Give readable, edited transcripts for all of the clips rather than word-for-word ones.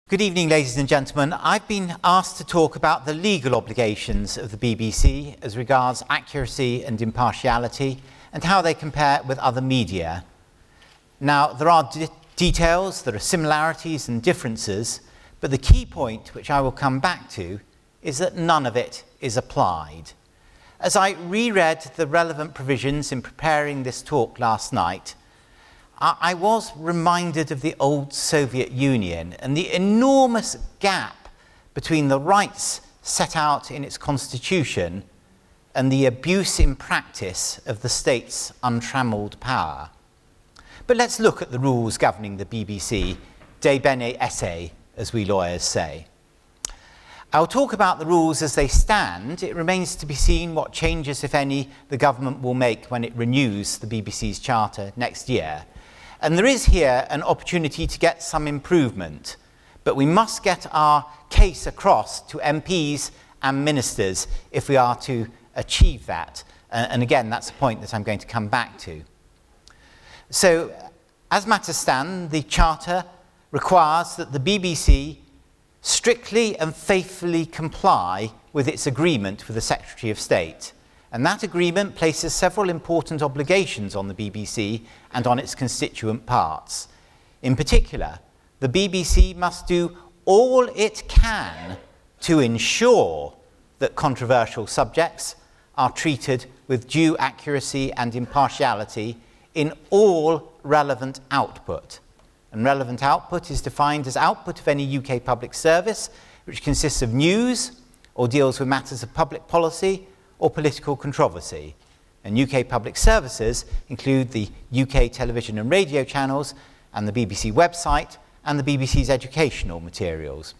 Good evening, ladies and gentlemen. I've been asked to talk about the legal obligations of the BBC as regards accuracy and impartiality and how they compare with other media. Now, there are details, there are similarities and differences, but the key point, which I will come back to, is that none of it is applied. As I reread the relevant provisions in preparing this talk last night, I was reminded of the old Soviet Union and the enormous gap between the rights set out in its constitution and the abuse in practice of the state's untrammeled power. But let's look at the rules governing the BBC, de bene esse, as we lawyers say. I'll talk about the rules as they stand. It remains to be seen what changes, if any, the government will make when it renews the BBC's charter next year. And there is here an opportunity to get some improvement, but we must get our case across to MPs and ministers if we are to achieve that. And again, that's a point that I'm going to come back to. So, as matters stand, the Charter requires that the BBC strictly and faithfully comply with its agreement with the Secretary of State. And that agreement places several important obligations on the BBC and on its constituent parts. In particular, the BBC must do all it can to ensure that controversial subjects are treated with due accuracy and impartiality in all relevant output. And relevant output is defined as output of any UK public service which consists of news or deals with matters of public policy or political controversy. And UK public services include the UK television and radio channels and the BBC website and the BBC's educational materials.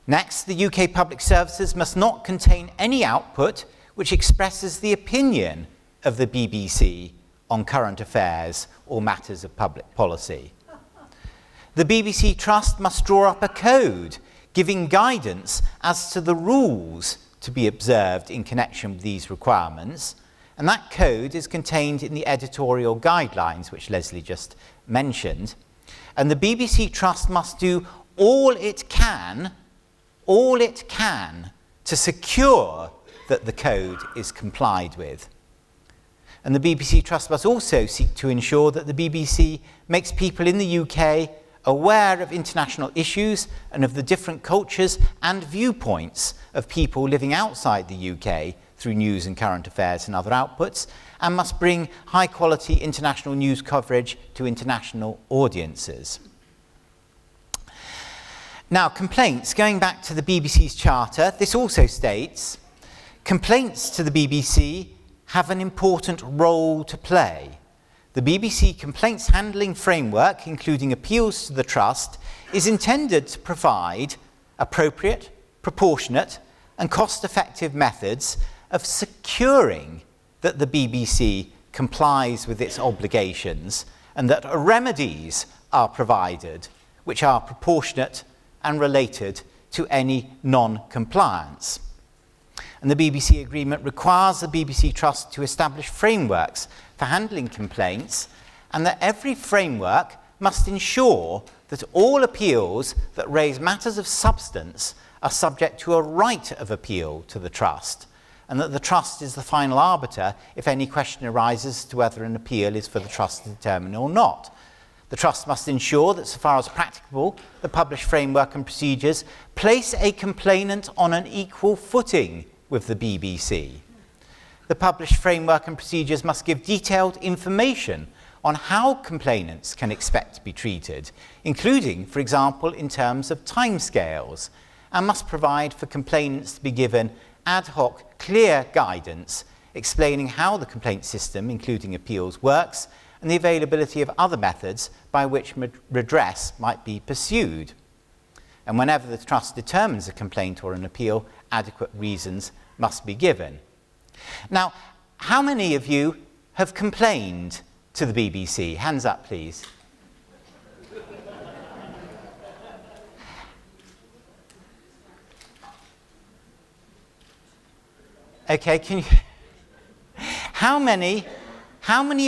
Next, the UK public services must not contain any output which expresses the opinion of the BBC on current affairs or matters of public policy. The BBC Trust must draw up a code giving guidance as to the rules to be observed in connection with these requirements, and that code is contained in the editorial guidelines which Leslie just mentioned. And the BBC Trust must do all it can to secure that the code is complied with. And the BBC Trust must also seek to ensure that the BBC makes people in the UK aware of international issues and of the different cultures and viewpoints of people living outside the UK through news and current affairs and other outputs, and must bring high-quality international news coverage to international audiences. Now, complaints, going back to the BBC's charter, this also states, complaints to the BBC have an important role to play. The BBC Complaints Handling Framework, including appeals to the Trust, is intended to provide appropriate, proportionate and cost-effective methods of securing that the BBC complies with its obligations and that remedies are provided which are proportionate and related to any non-compliance. And the BBC Agreement requires the BBC Trust to establish frameworks for handling complaints, and that every framework must ensure that all appeals that raise matters of substance are subject to a right of appeal to the Trust, and that the Trust is the final arbiter if any question arises as to whether an appeal is for the Trust to determine or not. The Trust must ensure that, so far as practicable, the published framework and procedures place a complainant on an equal footing with the BBC. The published framework and procedures must give detailed information on how complainants can expect to be treated, including, for example, in terms of timescales, and must provide for complainants to be given ad hoc, clear guidance explaining how the complaint system, including appeals, works, and the availability of other methods by which redress might be pursued. And whenever the Trust determines a complaint or an appeal, adequate reasons must be given. Now, how many of you have complained to the BBC? Hands up, please. Okay, how many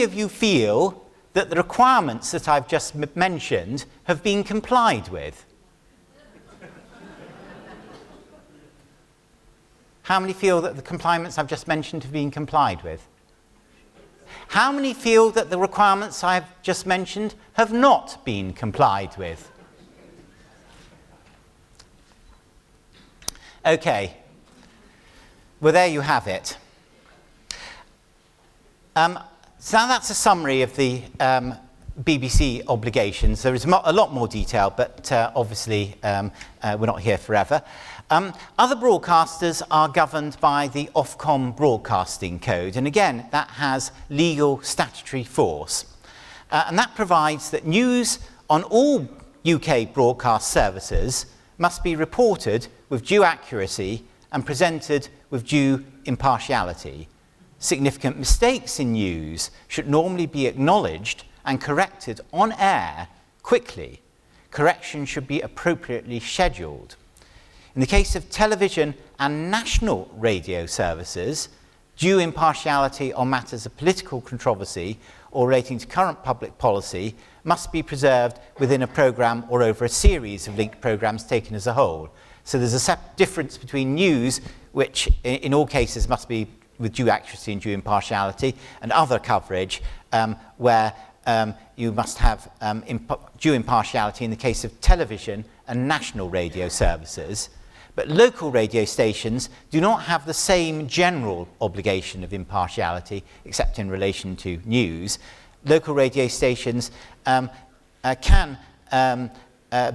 of you feel that the requirements that I've just mentioned have been complied with? How many feel that the requirements I've just mentioned have been complied with? How many feel that the requirements I've just mentioned have not been complied with? Okay. Well, there you have it. So now that's a summary of the BBC obligations. There is a lot more detail, but obviously we're not here forever. Other broadcasters are governed by the Ofcom Broadcasting Code, and again, that has legal statutory force. And that provides that news on all UK broadcast services must be reported with due accuracy and presented with due impartiality. Significant mistakes in news should normally be acknowledged and corrected on air quickly. Correction should be appropriately scheduled. In the case of television and national radio services, due impartiality on matters of political controversy or relating to current public policy must be preserved within a programme or over a series of linked programmes taken as a whole. So there's a difference between news, which in all cases must be with due accuracy and due impartiality, and other coverage where you must have due impartiality in the case of television and national radio services. But local radio stations do not have the same general obligation of impartiality, except in relation to news. Local radio stations can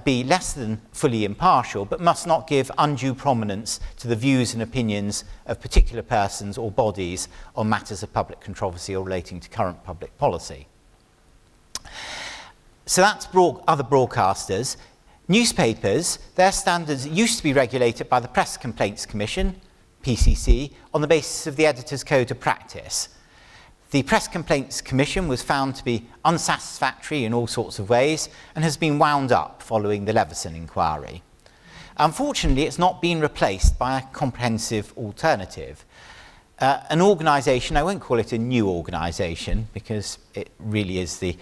be less than fully impartial, but must not give undue prominence to the views and opinions of particular persons or bodies on matters of public controversy or relating to current public policy. So that's other broadcasters. Newspapers, their standards used to be regulated by the Press Complaints Commission, PCC, on the basis of the Editor's Code of Practice. The Press Complaints Commission was found to be unsatisfactory in all sorts of ways and has been wound up following the Leveson inquiry. Unfortunately, it's not been replaced by a comprehensive alternative. An organisation, I won't call it a new organisation because it really is the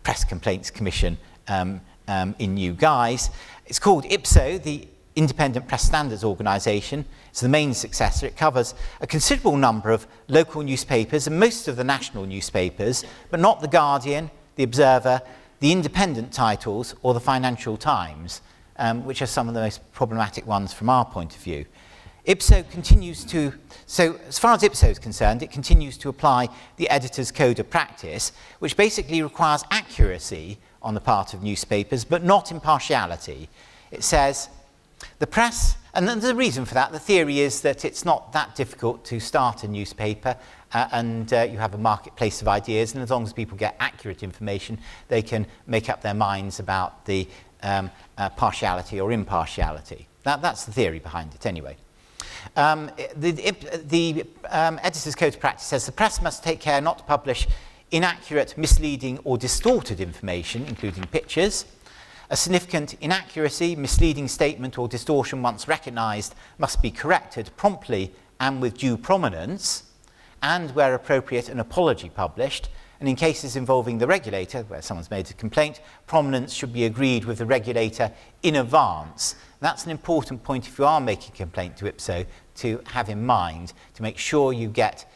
Press Complaints Commission in new guise. It's called IPSO, the Independent Press Standards Organisation. It's the main successor. It covers a considerable number of local newspapers and most of the national newspapers, but not The Guardian, The Observer, the independent titles, or the Financial Times, which are some of the most problematic ones from our point of view. IPSO continues to, so as far as IPSO is concerned, it continues to apply the Editor's Code of Practice, which basically requires accuracy on the part of newspapers, but not impartiality. It says, the press, and the reason for that, the theory is that it's not that difficult to start a newspaper and you have a marketplace of ideas, and as long as people get accurate information, they can make up their minds about the partiality or impartiality. That's the theory behind it anyway. The Editor's Code of Practice says the press must take care not to publish inaccurate, misleading or distorted information, including pictures. A significant inaccuracy, misleading statement or distortion once recognised must be corrected promptly and with due prominence, and where appropriate an apology published. And in cases involving the regulator, where someone's made a complaint, prominence should be agreed with the regulator in advance. That's an important point if you are making a complaint to IPSO to have in mind, to make sure you get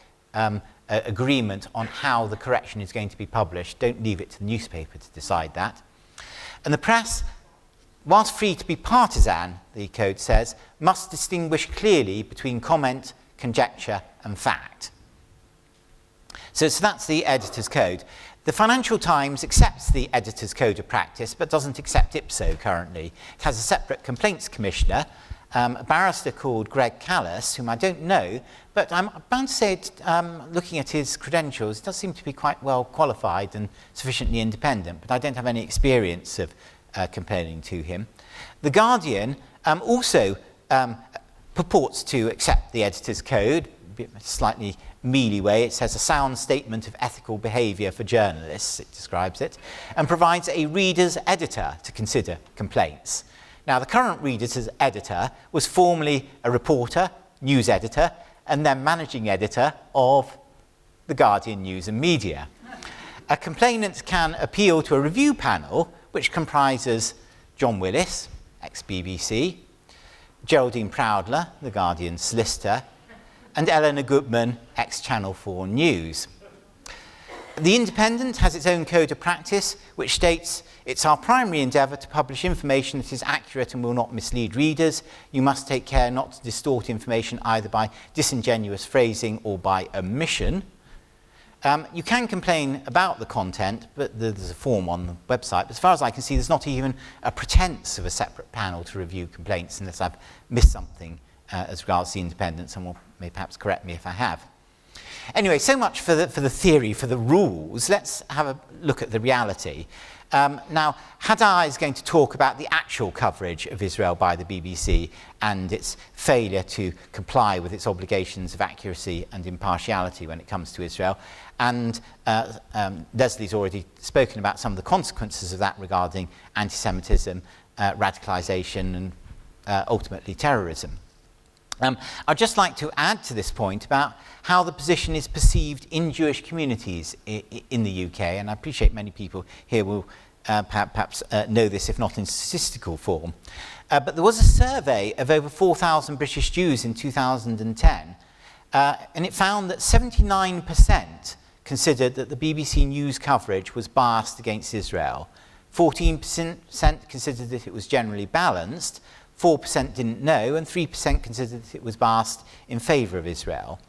agreement on how the correction is going to be published. Don't leave it to the newspaper to decide that. And the press, whilst free to be partisan, the code says, must distinguish clearly between comment, conjecture and fact. So that's the Editor's Code. The Financial Times accepts the Editor's Code of Practice but doesn't accept IPSO currently. It has a separate complaints commissioner, a barrister called Greg Callis, whom I don't know, but I'm bound to say, looking at his credentials, he does seem to be quite well qualified and sufficiently independent, but I don't have any experience of complaining to him. The Guardian also purports to accept the Editor's Code, a slightly mealy way. It says a sound statement of ethical behaviour for journalists, it describes it, and provides a reader's editor to consider complaints. Now, the current reader's editor was formerly a reporter, news editor, and then managing editor of The Guardian News and Media. A complainant can appeal to a review panel which comprises John Willis, ex-BBC, Geraldine Proudler, The Guardian solicitor, and Eleanor Goodman, ex-Channel 4 News. The Independent has its own code of practice, which states, "It's our primary endeavour to publish information that is accurate and will not mislead readers. You must take care not to distort information either by disingenuous phrasing or by omission." You can complain about the content, but there's a form on the website. But as far as I can see, there's not even a pretense of a separate panel to review complaints, unless I've missed something as regards the Independent. Someone may perhaps correct me if I have. Anyway, so much for the theory, for the rules. Let's have a look at the reality. Now, Hadar is going to talk about the actual coverage of Israel by the BBC and its failure to comply with its obligations of accuracy and impartiality when it comes to Israel. And Leslie's already spoken about some of the consequences of that regarding anti-Semitism, radicalisation, and ultimately terrorism. I'd just like to add to this point about how the position is perceived in Jewish communities in the UK, and I appreciate many people here will perhaps know this, if not in statistical form. But there was a survey of over 4,000 British Jews in 2010, and it found that 79% considered that the BBC News coverage was biased against Israel. 14% considered that it was generally balanced, 4% didn't know, and 3% considered that it was biased in favour of Israel.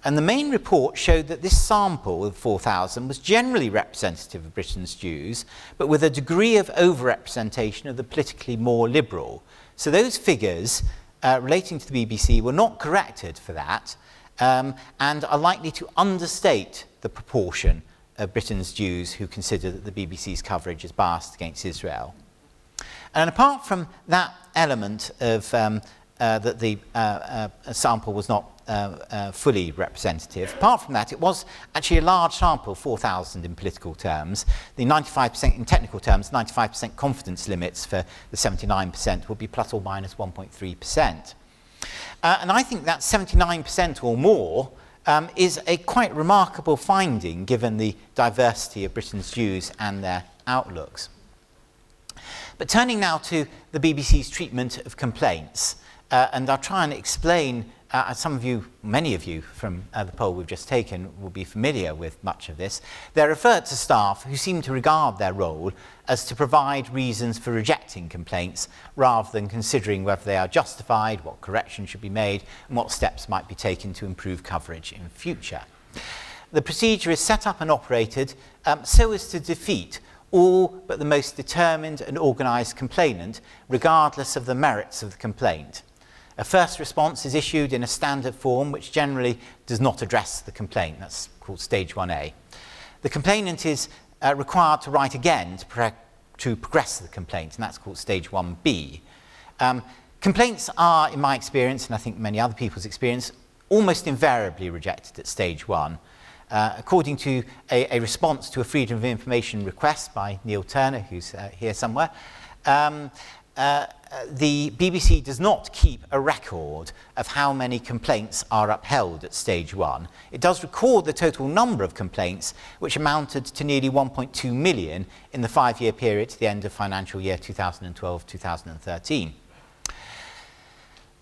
And the main report showed that this sample of 4,000 was generally representative of Britain's Jews, but with a degree of overrepresentation of the politically more liberal. So those figures relating to the BBC were not corrected for that, and are likely to understate the proportion of Britain's Jews who consider that the BBC's coverage is biased against Israel. And apart from that element of that the sample was not fully representative, apart from that, it was actually a large sample, 4,000 in political terms. The 95% in technical terms, 95% confidence limits for the 79% will be plus or minus 1.3%. And I think that 79% or more is a quite remarkable finding given the diversity of Britain's Jews and their outlooks. But turning now to the BBC's treatment of complaints, and I'll try and explain, some of you, many of you from the poll we've just taken will be familiar with much of this. They're referred to staff who seem to regard their role as to provide reasons for rejecting complaints rather than considering whether they are justified, what corrections should be made, and what steps might be taken to improve coverage in future. The procedure is set up and operated so as to defeat all but the most determined and organised complainant, regardless of the merits of the complaint. A first response is issued in a standard form which generally does not address the complaint. That's called Stage 1A. The complainant is required to write again to progress the complaint, and that's called Stage 1B. Complaints are, in my experience, and I think many other people's experience, almost invariably rejected at Stage 1. According to a response to a Freedom of Information request by Neil Turner, who's here somewhere, the BBC does not keep a record of how many complaints are upheld at Stage 1. It does record the total number of complaints, which amounted to nearly 1.2 million in the 5-year period to the end of financial year 2012-2013.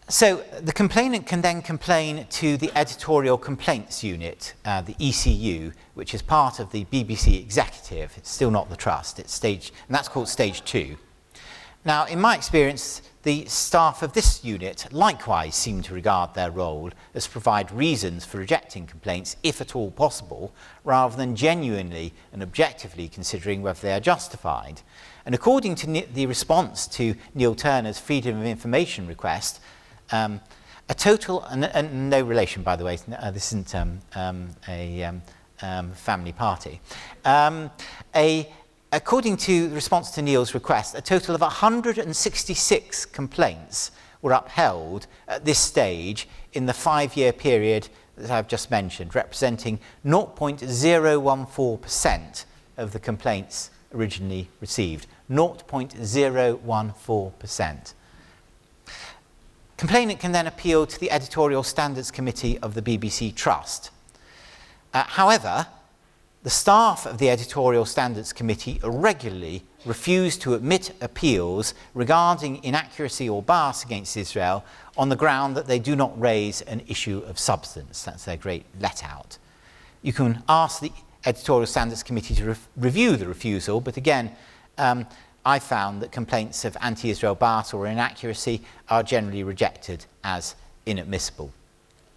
So the complainant can then complain to the Editorial Complaints Unit, the ECU, which is part of the BBC Executive. It's still not the Trust, it's and that's called Stage 2. Now, in my experience, the staff of this unit likewise seem to regard their role as to provide reasons for rejecting complaints, if at all possible, rather than genuinely and objectively considering whether they are justified. And according to the response to Neil Turner's Freedom of Information request, a total, and no relation, by the way, this isn't a family party, according to the response to Neil's request, a total of 166 complaints were upheld at this stage in the 5-year period that I've just mentioned, representing 0.014% of the complaints originally received. 0.014%. Complainant can then appeal to the Editorial Standards Committee of the BBC Trust. However, the staff of the Editorial Standards Committee regularly refuse to admit appeals regarding inaccuracy or bias against Israel on the ground that they do not raise an issue of substance. That's their great let-out. You can ask the Editorial Standards Committee to review the refusal, but again, I found that complaints of anti-Israel bias or inaccuracy are generally rejected as inadmissible.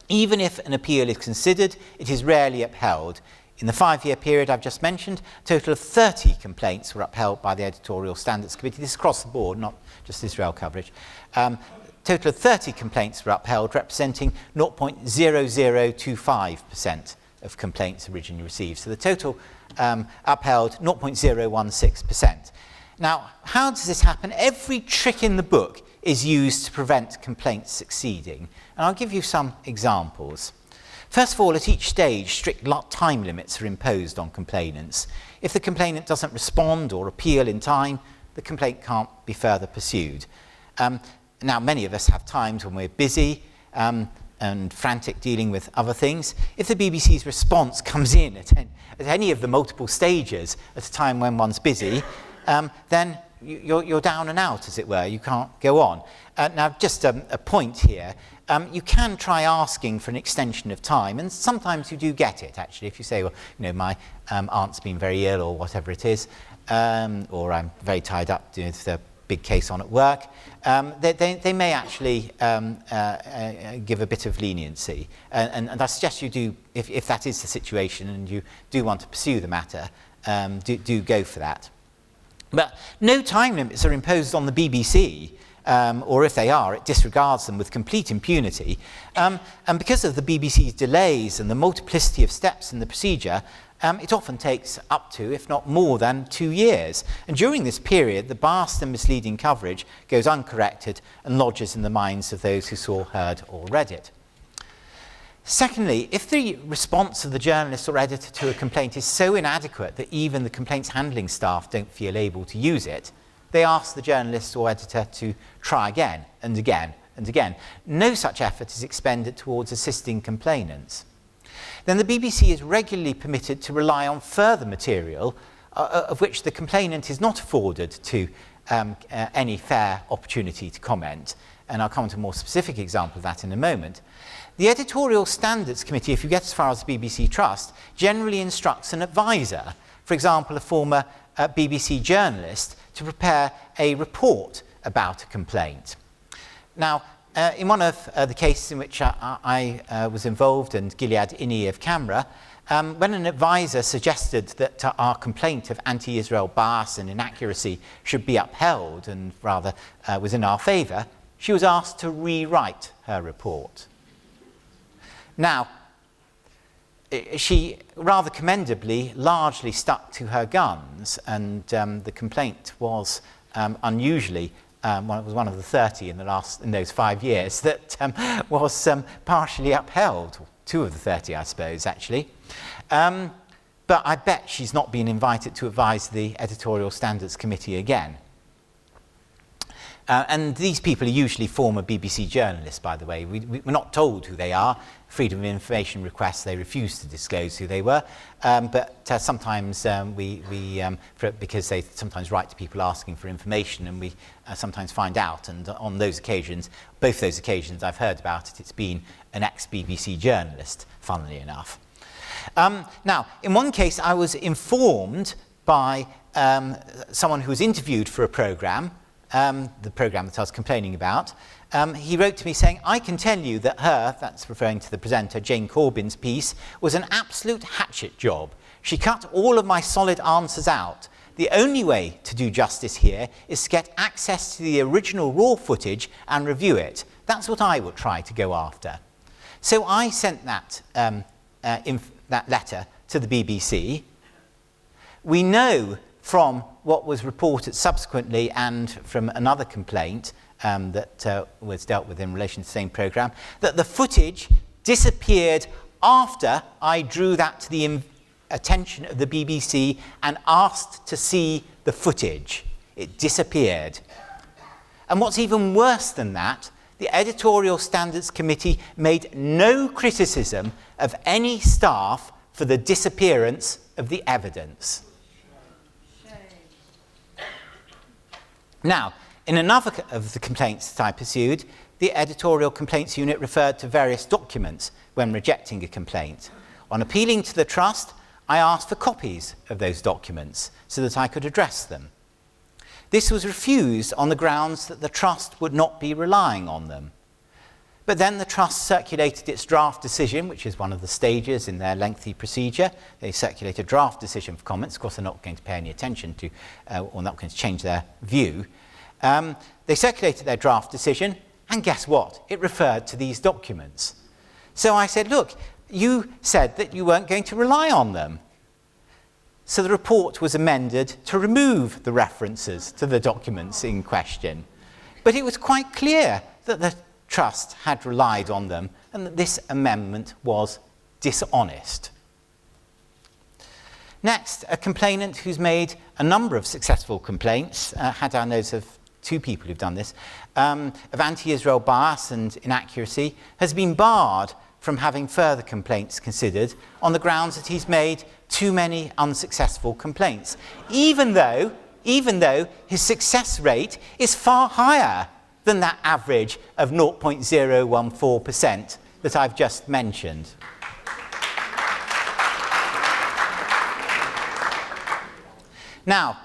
Even if an appeal is considered, it is rarely upheld. In the 5-year period I've just mentioned, a total of 30 complaints were upheld by the Editorial Standards Committee. This is across the board, not just Israel coverage. Total of 30 complaints were upheld, representing 0.0025% of complaints originally received. So the total upheld 0.016%. Now, how does this happen? Every trick in the book is used to prevent complaints succeeding. And I'll give you some examples. First of all, at each stage, strict time limits are imposed on complainants. If the complainant doesn't respond or appeal in time, the complaint can't be further pursued. Now, many of us have times when we're busy and frantic dealing with other things. If the BBC's response comes in at any of the multiple stages at a time when one's busy, then you're down and out, as it were. You can't go on. Now, just a point here. You can try asking for an extension of time, and sometimes you do get it, actually. If you say, well, my aunt's been very ill or whatever it is, or I'm very tied up with a big case on at work, they may actually give a bit of leniency. And I suggest you do, if that is the situation and you do want to pursue the matter, do go for that. But no time limits are imposed on the BBC, or if they are, it disregards them with complete impunity. And because of the BBC's delays and the multiplicity of steps in the procedure, it often takes up to, if not more than, 2 years. And during this period, the biased and misleading coverage goes uncorrected and lodges in the minds of those who saw, heard, or read it. Secondly, if the response of the journalist or editor to a complaint is so inadequate that even the complaints handling staff don't feel able to use it, they ask the journalist or editor to try again and again and again. No such effort is expended towards assisting complainants. Then the BBC is regularly permitted to rely on further material of which the complainant is not afforded to any fair opportunity to comment. And I'll come to a more specific example of that in a moment. The Editorial Standards Committee, if you get as far as the BBC Trust, generally instructs an advisor, for example, a former BBC journalist, to prepare a report about a complaint. Now, in one of the cases in which I was involved, and Gilead Inni of Camera, when an advisor suggested that our complaint of anti-Israel bias and inaccuracy should be upheld and rather was in our favour, she was asked to rewrite her report. Now, she rather commendably largely stuck to her guns, and the complaint was unusually was one of the 30 in those 5 years that was partially upheld. 2 of the 30, I suppose, actually. But I bet she's not been invited to advise the Editorial Standards Committee again. And these people are usually former BBC journalists, by the way. We're not told who they are. Freedom of information requests, they refuse to disclose who they were. But sometimes because they sometimes write to people asking for information, and we sometimes find out. And on those occasions, both those occasions I've heard about it, it's been an ex-BBC journalist, funnily enough. Now, in one case, I was informed by someone who was interviewed for a programme, the programme that I was complaining about. He wrote to me saying, I can tell you that that's referring to the presenter, Jane Corbyn's piece, was an absolute hatchet job. She cut all of my solid answers out. The only way to do justice here is to get access to the original raw footage and review it. That's what I would try to go after. So I sent that letter to the BBC. We know from what was reported subsequently and from another complaint that was dealt with in relation to the same programme, that the footage disappeared after I drew that to the attention of the BBC and asked to see the footage. It disappeared. And what's even worse than that, the Editorial Standards Committee made no criticism of any staff for the disappearance of the evidence. Now, in another of the complaints that I pursued, the editorial complaints unit referred to various documents when rejecting a complaint. On appealing to the trust, I asked for copies of those documents so that I could address them. This was refused on the grounds that the trust would not be relying on them. But then the trust circulated its draft decision, which is one of the stages in their lengthy procedure. They circulate a draft decision for comments. Of course, they're not going to pay any attention to, or not going to change their view. They circulated their draft decision, and guess what? It referred to these documents. So I said, look, you said that you weren't going to rely on them. So the report was amended to remove the references to the documents in question. But it was quite clear that the trust had relied on them and that this amendment was dishonest. Next, a complainant who's made a number of successful complaints, Hadar knows of 2 people who've done this, of anti-Israel bias and inaccuracy, has been barred from having further complaints considered on the grounds that he's made too many unsuccessful complaints, even though his success rate is far higher than that average of 0.014% that I've just mentioned. Now,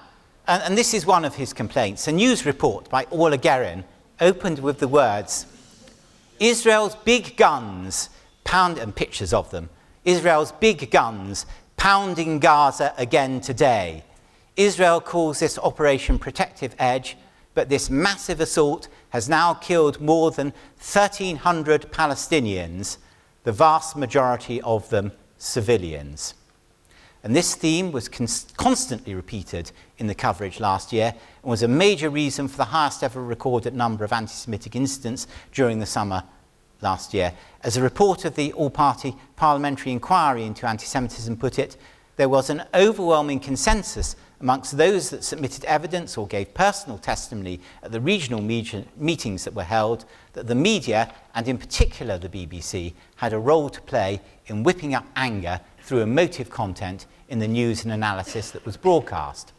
and this is one of his complaints, a news report by Orla Guerin opened with the words, Israel's big guns and pictures of them. Israel's big guns pounding Gaza again today. Israel calls this Operation Protective Edge, but this massive assault has now killed more than 1,300 Palestinians, the vast majority of them civilians. And this theme was constantly repeated in the coverage last year and was a major reason for the highest ever recorded number of anti-Semitic incidents during the summer last year. As a report of the all-party parliamentary inquiry into anti-Semitism put it, there was an overwhelming consensus amongst those that submitted evidence or gave personal testimony at the regional meetings that were held that the media, and in particular the BBC, had a role to play in whipping up anger through emotive content in the news and analysis that was broadcast.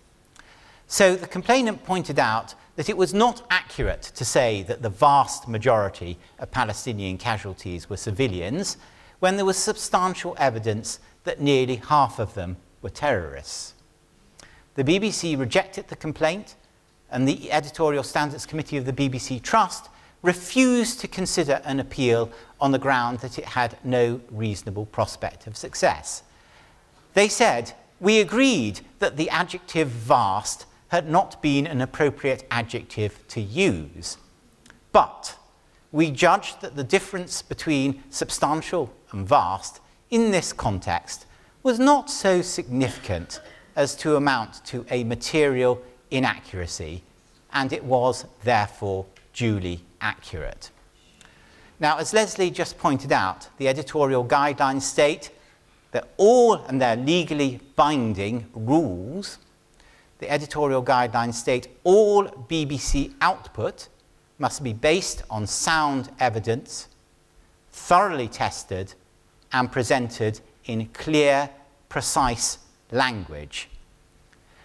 So the complainant pointed out that it was not accurate to say that the vast majority of Palestinian casualties were civilians when there was substantial evidence that nearly half of them were terrorists. The BBC rejected the complaint, and the Editorial Standards Committee of the BBC Trust refused to consider an appeal on the ground that it had no reasonable prospect of success. They said, we agreed that the adjective vast had not been an appropriate adjective to use, but we judged that the difference between substantial and vast in this context was not so significant as to amount to a material inaccuracy, and it was therefore duly accurate. Now, as Leslie just pointed out, the editorial guidelines state that all, and they're legally binding rules, the editorial guidelines state all BBC output must be based on sound evidence, thoroughly tested, and presented in clear, precise language.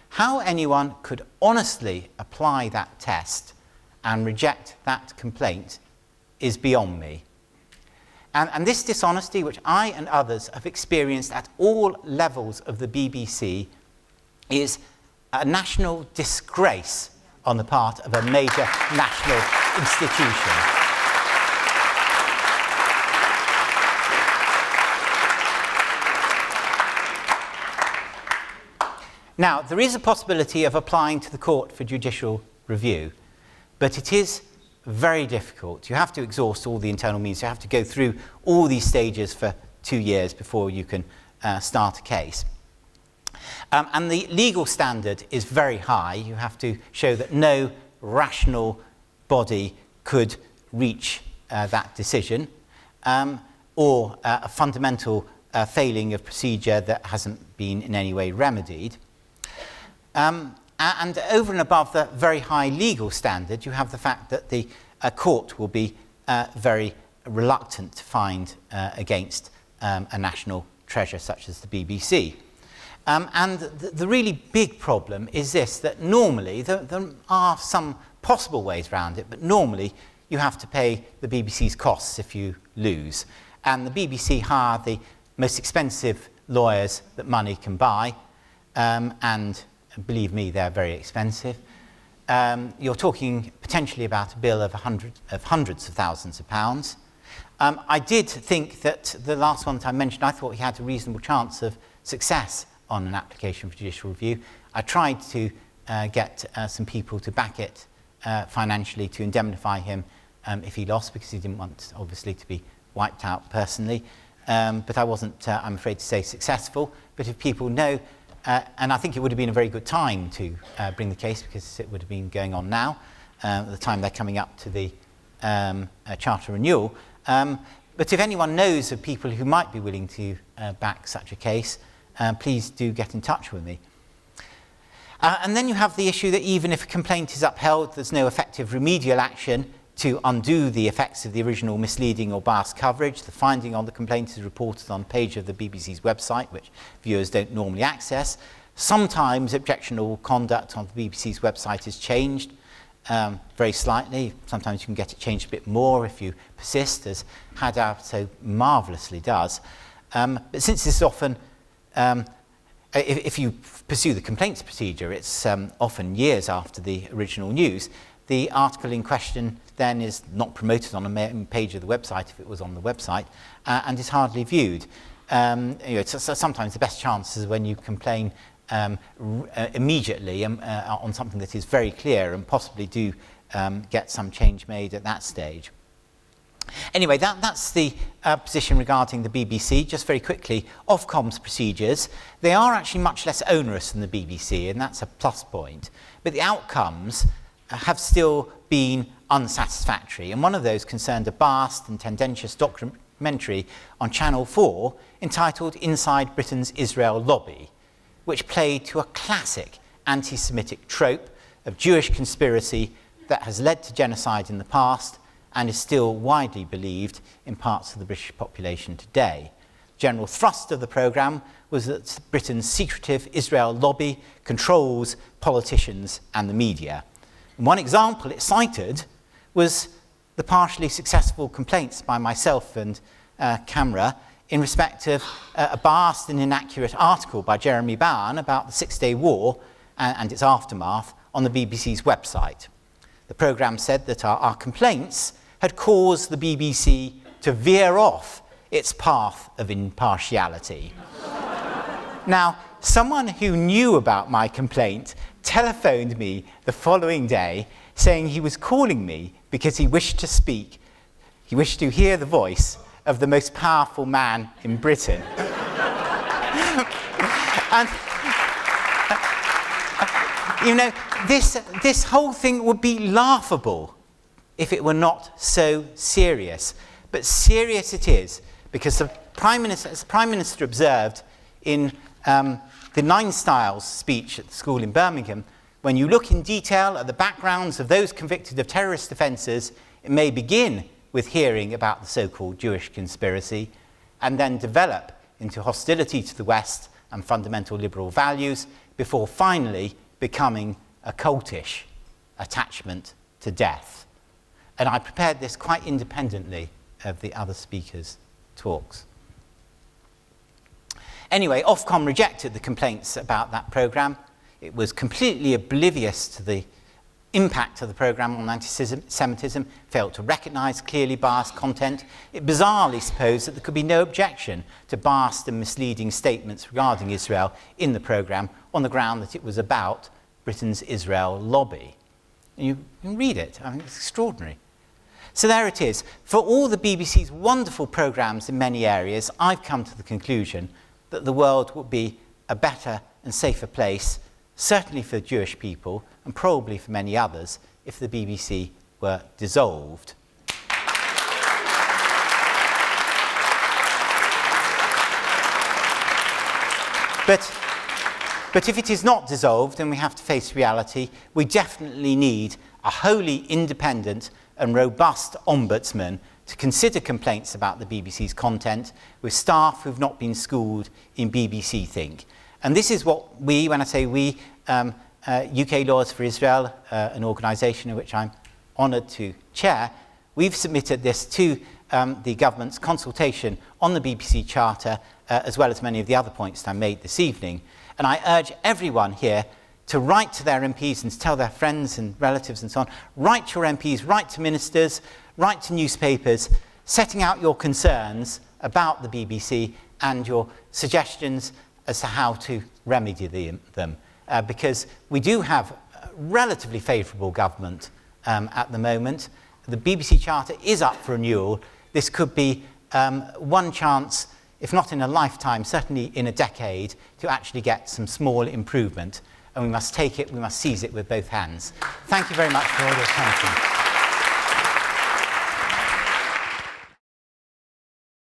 How anyone could honestly apply that test and reject that complaint is beyond me. And this dishonesty, which I and others have experienced at all levels of the BBC, is a national disgrace on the part of a major national institution. Now, there is a possibility of applying to the court for judicial review, but it is very difficult. You have to exhaust all the internal means. You have to go through all these stages for 2 years before you can start a case. And the legal standard is very high. You have to show that no rational body could reach that decision, or a fundamental failing of procedure that hasn't been in any way remedied. And over and above the very high legal standard, you have the fact that the court will be very reluctant to find against a national treasure such as the BBC. And the really big problem is this, that normally, there are some possible ways around it, but normally you have to pay the BBC's costs if you lose. And the BBC hire the most expensive lawyers that money can buy, and believe me, they're very expensive. You're talking potentially about a bill of hundreds of thousands of pounds. I did think that the last one that I mentioned, I thought he had a reasonable chance of success on an application for judicial review. I tried to get some people to back it financially to indemnify him if he lost, because he didn't want, obviously, to be wiped out personally. But I wasn't, I'm afraid to say, successful. But if people know, and I think it would have been a very good time to bring the case, because it would have been going on now, at the time they're coming up to the charter renewal. But if anyone knows of people who might be willing to back such a case, please do get in touch with me. And then you have the issue that even if a complaint is upheld, there's no effective remedial action to undo the effects of the original misleading or biased coverage. The finding on the complaint is reported on a page of the BBC's website, which viewers don't normally access. Sometimes objectionable conduct on the BBC's website is changed very slightly. Sometimes you can get it changed a bit more if you persist, as Haddad so marvellously does. But since this is often, if you pursue the complaints procedure, it's often years after the original news. The article in question then is not promoted on a main page of the website if it was on the website, and is hardly viewed. Sometimes the best chance is when you complain immediately on something that is very clear, and possibly do get some change made at that stage. Anyway, that's the position regarding the BBC. Just very quickly, Ofcom's procedures, they are actually much less onerous than the BBC, and that's a plus point. But the outcomes have still been unsatisfactory, and one of those concerned a biased and tendentious documentary on Channel 4 entitled Inside Britain's Israel Lobby, which played to a classic anti-Semitic trope of Jewish conspiracy that has led to genocide in the past and is still widely believed in parts of the British population today. The general thrust of the programme was that Britain's secretive Israel lobby controls politicians and the media. And one example it cited was the partially successful complaints by myself and CAMRA in respect of a biased and inaccurate article by Jeremy Bowen about the Six-Day War and its aftermath on the BBC's website. The programme said that our complaints had caused the BBC to veer off its path of impartiality. Now, someone who knew about my complaint telephoned me the following day saying he was calling me because he wished to hear the voice of the most powerful man in Britain. And you know, this whole thing would be laughable if it were not so serious. But serious it is, because the Prime Minister, as the Prime Minister observed in the Nine Styles speech at the school in Birmingham, when you look in detail at the backgrounds of those convicted of terrorist offences, it may begin with hearing about the so-called Jewish conspiracy and then develop into hostility to the West and fundamental liberal values before finally becoming a cultish attachment to death. And I prepared this quite independently of the other speakers' talks. Anyway, Ofcom rejected the complaints about that programme. It was completely oblivious to the impact of the programme on anti-Semitism, failed to recognise clearly biased content. It bizarrely supposed that there could be no objection to biased and misleading statements regarding Israel in the programme on the ground that it was about Britain's Israel lobby. And you can read it. I mean, it's extraordinary. So there it is. For all the BBC's wonderful programmes in many areas, I've come to the conclusion that the world would be a better and safer place, certainly for Jewish people, and probably for many others, if the BBC were dissolved. But if it is not dissolved and we have to face reality, we definitely need a wholly independent and robust ombudsman to consider complaints about the BBC's content with staff who've not been schooled in BBC Think. And this is what we, when I say we, UK Lawyers for Israel, an organisation in which I'm honoured to chair, we've submitted this to the government's consultation on the BBC Charter, as well as many of the other points that I made this evening. And I urge everyone here to write to their MPs and to tell their friends and relatives and so on. Write to your MPs, write to ministers, write to newspapers, setting out your concerns about the BBC and your suggestions as to how to remedy them. Because we do have a relatively favourable government at the moment. The BBC Charter is up for renewal. This could be one chance, if not in a lifetime, certainly in a decade, to actually get some small improvement. And we must take it, we must seize it with both hands. Thank you very much for all your attention.